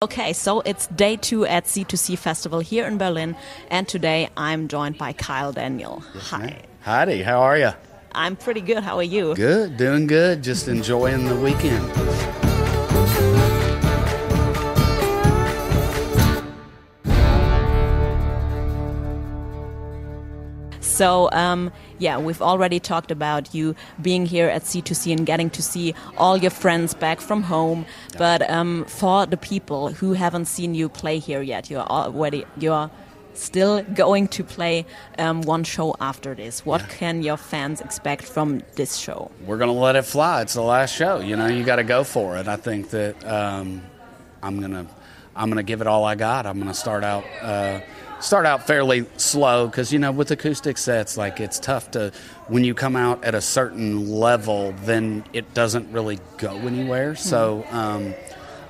Okay, so it's day 2 at C2C Festival here in Berlin, and today I'm joined by Kyle Daniel. Yes, Hi. ma'am. Heidi, how are you? I'm pretty good. How are you? Good, doing good. Just enjoying the weekend. So, we've already talked about you being here at C2C and getting to see all your friends back from home. But for the people who haven't seen you play here yet, you're still going to play one show after this. What can your fans expect from this show? We're going to let it fly. It's the last show. You know, you got to go for it. I think that I'm gonna give it all I got. I'm going to start out fairly slow because, you know, with acoustic sets, like, it's tough to, when you come out at a certain level, then it doesn't really go anywhere. So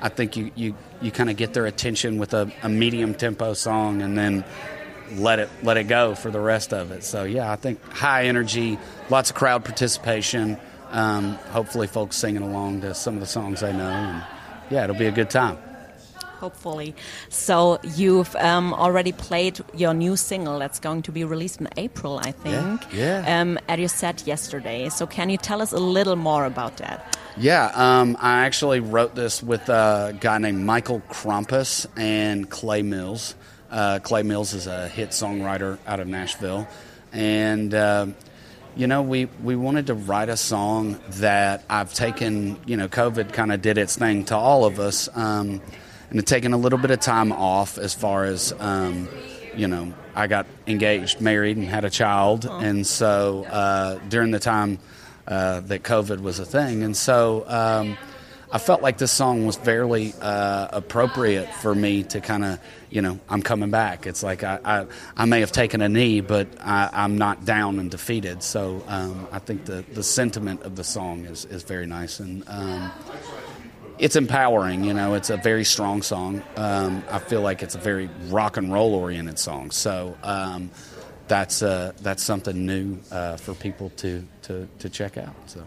I think you kind of get their attention with a medium tempo song and then let it go for the rest of it. So yeah, I think high energy, lots of crowd participation, hopefully folks singing along to some of the songs they know, and yeah, it'll be a good time. Hopefully. So you've already played your new single that's going to be released in April, I think. Yeah. At your set yesterday. So can you tell us a little more about that? Yeah, I actually wrote this with a guy named Michael Krampus and Clay Mills. Clay Mills is a hit songwriter out of Nashville. And, you know, we wanted to write a song that I've taken, you know, COVID kind of did its thing to all of us. And taking a little bit of time off as far as, you know, I got engaged, married, and had a child. Oh. And so during the time that COVID was a thing. And so I felt like this song was fairly appropriate for me to kind of, you know, I'm coming back. It's like I may have taken a knee, but I'm not down and defeated. So I think the sentiment of the song is very nice. And it's empowering, you know. It's a very strong song. I feel like it's a very rock and roll oriented song. So that's something new for people to check out. So.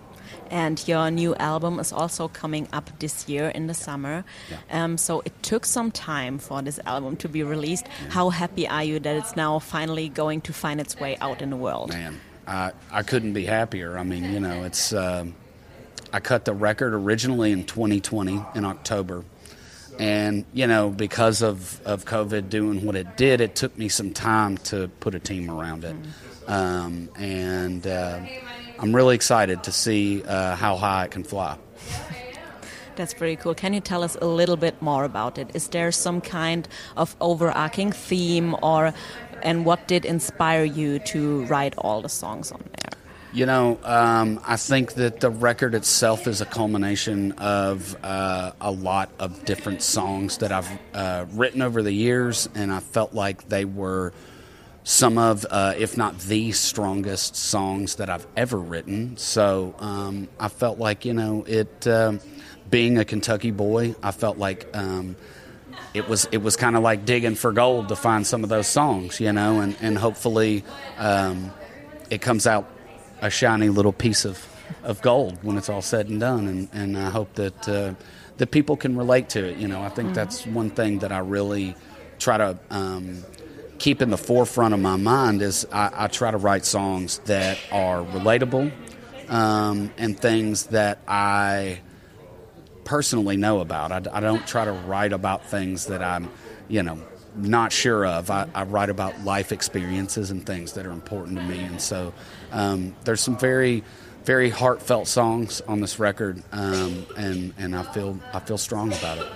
And your new album is also coming up this year in the summer. Yeah. So it took some time for this album to be released. Yeah. How happy are you that it's now finally going to find its way out in the world? Man, I couldn't be happier. I mean, you know, it's. I cut the record originally in 2020 in October. And, you know, because of COVID doing what it did, it took me some time to put a team around it. And I'm really excited to see how high it can fly. That's pretty cool. Can you tell us a little bit more about it? Is there some kind of overarching theme, and what did inspire you to write all the songs on there? You know, I think that the record itself is a culmination of a lot of different songs that I've written over the years, and I felt like they were some of, if not the strongest songs that I've ever written. So I felt like, you know, being a Kentucky boy, I felt like it was kind of like digging for gold to find some of those songs, you know, and hopefully it comes out a shiny little piece of gold when it's all said and done, and I hope that people can relate to it. You know, I think that's one thing that I really try to keep in the forefront of my mind is I try to write songs that are relatable and things that I personally know about. I don't try to write about things that I'm, you know, not sure of. I write about life experiences and things that are important to me, and so there's some very, very heartfelt songs on this record, and I feel strong about it.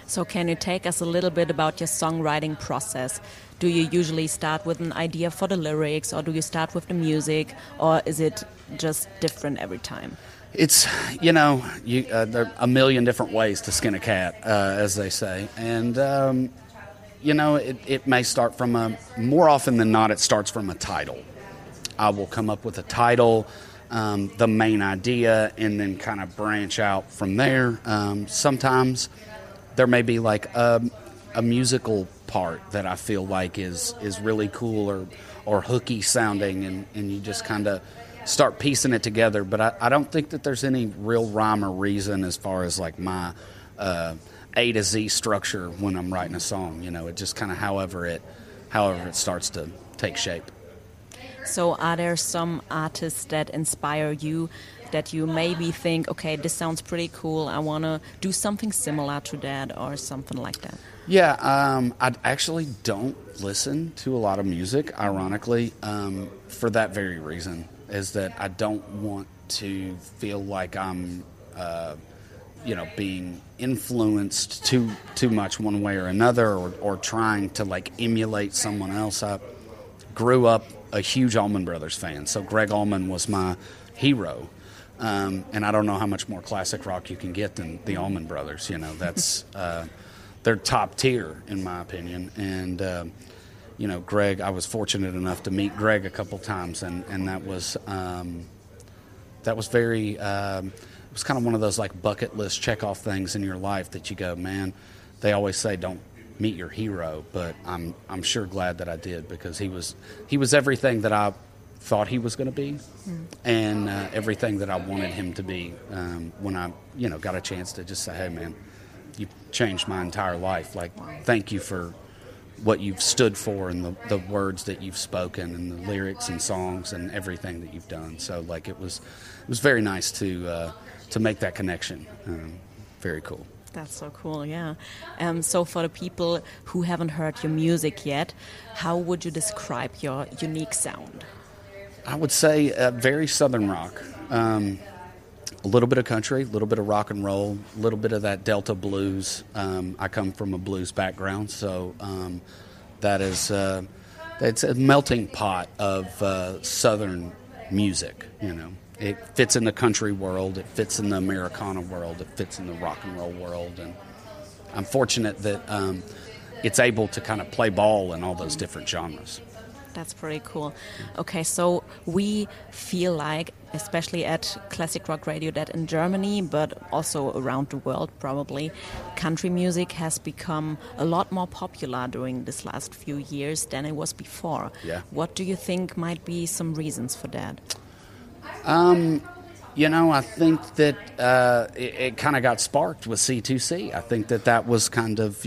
So can you take us a little bit about your songwriting process? Do you usually start with an idea for the lyrics, or do you start with the music, or is it just different every time? It's, you know, there are a million different ways to skin a cat, as they say, and you know, it may start from more often than not, it starts from a title. I will come up with a title, the main idea, and then kind of branch out from there. Sometimes there may be like a musical part that I feel like is really cool or hooky sounding, and you just kind of start piecing it together. But I don't think that there's any real rhyme or reason as far as like my A to Z structure when I'm writing a song. It just kind of however it starts to take shape. So are there some artists that inspire you, that you maybe think, okay, this sounds pretty cool, I want to do something similar to that or something like that? Yeah, I actually don't listen to a lot of music, ironically, for that very reason, is that I don't want to feel like I'm, being influenced too much one way or another, or trying to like emulate someone else. I grew up a huge Allman Brothers fan, so Greg Allman was my hero. And I don't know how much more classic rock you can get than the Allman Brothers. That's they're top tier in my opinion. And Greg, I was fortunate enough to meet Greg a couple times, and that was very. It was kind of one of those like bucket list check off things in your life that you go, man. They always say don't meet your hero, but I'm sure glad that I did, because he was everything that I thought he was going to be, and everything that I wanted him to be. When I got a chance to just say, hey man, you changed my entire life. Like, thank you for what you've stood for, and the words that you've spoken, and the lyrics and songs and everything that you've done. So like it was very nice to make that connection. Very cool. That's so cool, yeah. So for the people who haven't heard your music yet, how would you describe your unique sound? I would say very Southern rock. A little bit of country, a little bit of rock and roll, a little bit of that Delta blues. I come from a blues background, so that is it's a melting pot of Southern music, It fits in the country world, it fits in the Americana world, it fits in the rock and roll world, and I'm fortunate that it's able to kind of play ball in all those different genres. That's pretty cool. Okay, so we feel like, especially at Classic Rock Radio, that in Germany, but also around the world probably, country music has become a lot more popular during this last few years than it was before. Yeah. What do you think might be some reasons for that? I think that it kind of got sparked with C2C. I think that was kind of,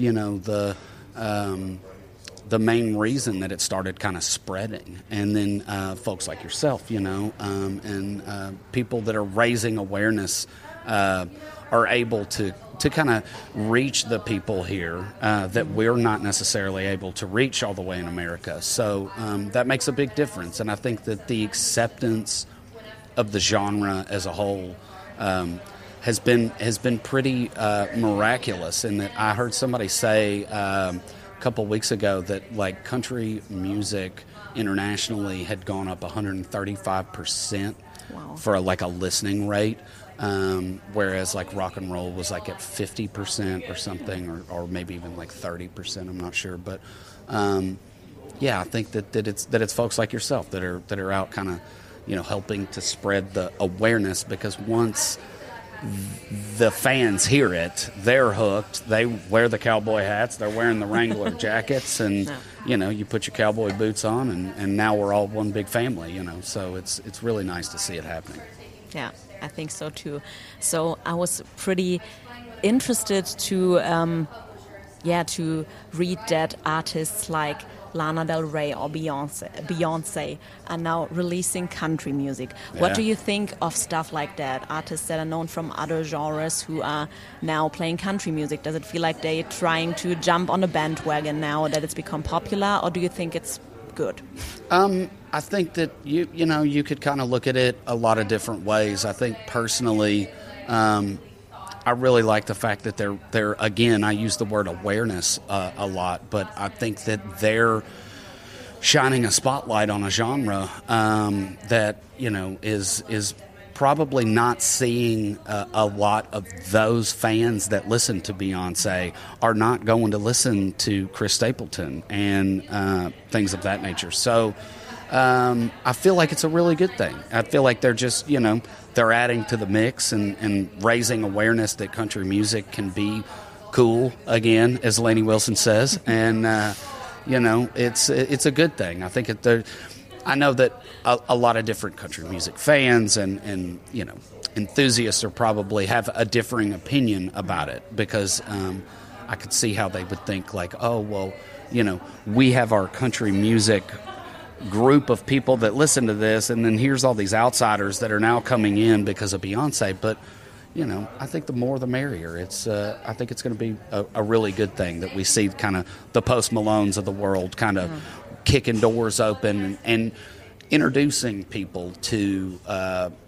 the main reason that it started kind of spreading. And then folks like yourself, and people that are raising awareness are able to kind of reach the people here that we're not necessarily able to reach all the way in America. So that makes a big difference. And I think that the acceptance of the genre as a whole has been pretty miraculous. In that I heard somebody say a couple weeks ago that like country music internationally had gone up 135%. Wow. For a listening rate, whereas like rock and roll was like at 50% or something, or maybe even like 30%. I'm not sure, but I think that it's folks like yourself that are out kind of helping to spread the awareness, because once the fans hear it, they're hooked. They wear the cowboy hats, they're wearing the Wrangler jackets, and you put your cowboy boots on, and now we're all one big family. So it's really nice to see it happening. Yeah, I think so too. So I was pretty interested to read that artists like Lana Del Rey or Beyonce are now releasing country music. Yeah. What do you think of stuff like that? Artists that are known from other genres who are now playing country music. Does it feel like they're trying to jump on a bandwagon now that it's become popular, or do you think it's good? I think that you could kind of look at it a lot of different ways. I think personally, I really like the fact that they're again, I use the word awareness a lot, but I think that they're shining a spotlight on a genre that is probably not seeing a lot of those fans that listen to Beyonce are not going to listen to Chris Stapleton and things of that nature. So I feel like it's a really good thing. I feel like they're just, they're adding to the mix and raising awareness that country music can be cool again, as Lainey Wilson says. And, it's a good thing. I think I know that a lot of different country music fans and you know, enthusiasts are probably have a differing opinion about it, because I could see how they would think like, oh, well, you know, we have our country music group of people that listen to this, and then here's all these outsiders that are now coming in because of Beyonce. But, you know, I think the more the merrier. It's I think it's going to be a really good thing that we see kind of the Post Malones of the world kind of kicking doors open and introducing people to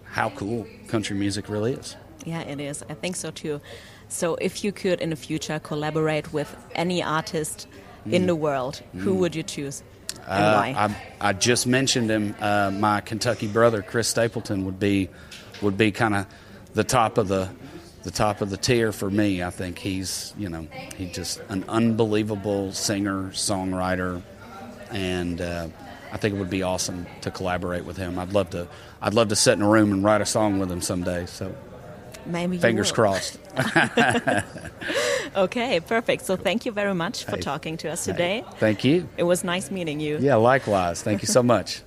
how cool country music really is. Yeah, it is. I think so too. So if you could in the future collaborate with any artist in the world, who would you choose and why? I just mentioned him. My Kentucky brother, Chris Stapleton, would be kind of the top of the tier for me. I think he's just an unbelievable singer, songwriter, and I think it would be awesome to collaborate with him. I'd love to sit in a room and write a song with him someday. So maybe fingers crossed. Okay, perfect. So thank you very much for talking to us today. Thank you. It was nice meeting you. Yeah, likewise. Thank you so much.